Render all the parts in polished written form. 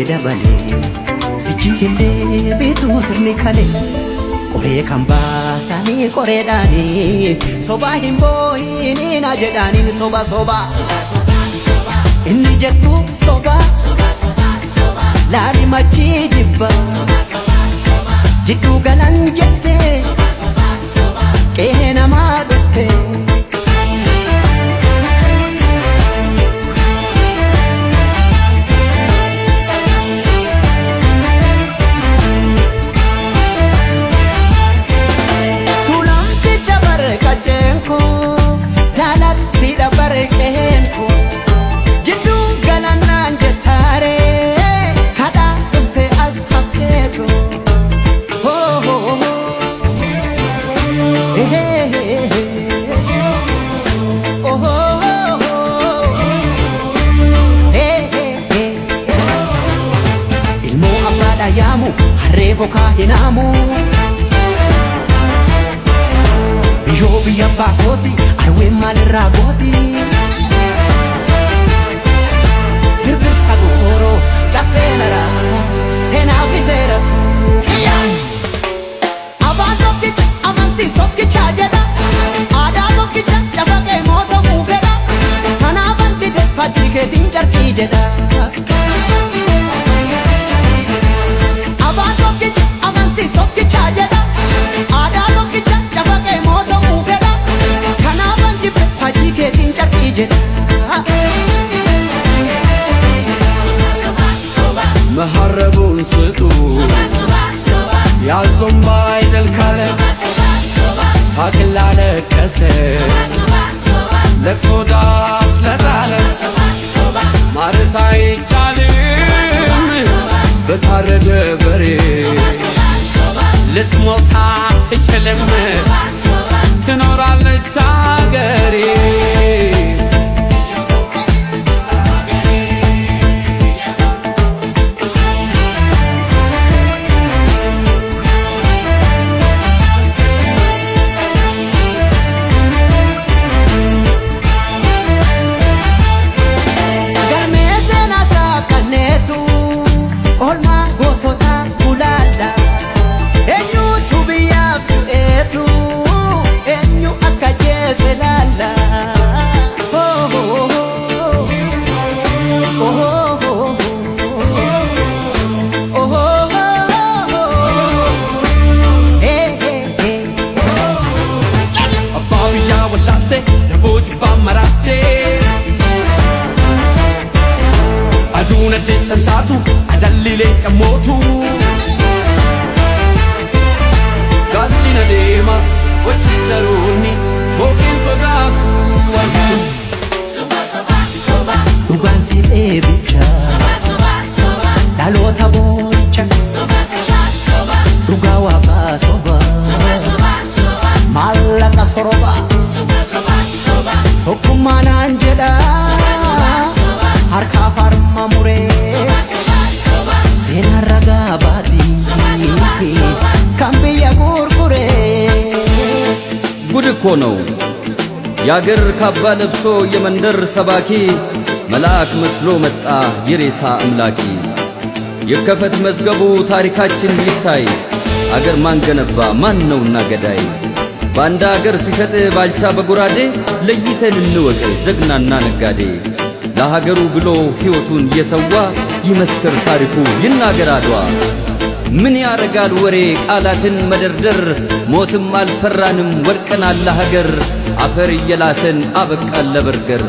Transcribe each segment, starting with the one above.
dabale sichi hinde bitu sirni kale kore kamba sani kore dani soba himbo ini na jedani soba soba inni jettu soba lari machi jibba jiddu galan jette kehena madutte yamu harreefo kaahinamu biyyoo biyya baakooti arween maalirraa gooti birbirsa gooroo caffee laraa seenaa fi seeratu afaan tokkicha amantiis tokkicha jedha aadaa tokkicha cafaqee mootamuu fedha kanaafan dide fakkii keetiin carqii jedha መሐረቡን ስጡ ያዞም ባይደል ካለ ሳቅላ ለቀሰ ለቅሶ ዳስ ለጣለ ማረስ አይቻልም በታረደ በሬ ልትሞት አትችልም ትኖራለች አገሬ aduna desantatu adallile camotu gallina dema wachisaruni bokin sodatu wadu soba soba dhugaan si eebicha dhalota bocha dhugaa waaqaa soba maallaqa soroba tokkummaa naan jedha harka farma muree seenaa ragaa baati kan biyya gurguree ጉድ እኮ ነው ያገር ካባ ለብሶ የመንደር ሰባኪ መልአክ መስሎ መጣ የሬሳ አምላኪ የከፈት መዝገቡ ታሪካችን ይታይ አገር ማን ገነባ ማን ነውና ገዳይ ባንዳ አገር ሲሸጥ ባልቻ በጉራዴ ለይተን እንወቅ ጀግናና ነጋዴ ለሀገሩ ብሎ ሕይወቱን የሰዋ ይመስክር ታሪኩ ይናገር አድዋ ምን ያረጋል ወሬ ቃላትን መደርደር ሞትም አልፈራንም ወርቀናል ለሀገር አፈር እየላሰን አበቃል ለበርገር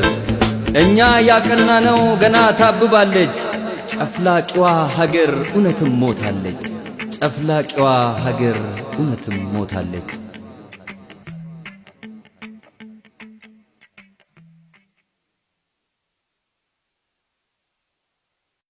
እኛ ያቀናነው ገና ታብባለች ጨፍላቂዋ ሀገር እውነትም ሞታለች ጨፍላቂዋ ሀገር እውነትም ሞታለች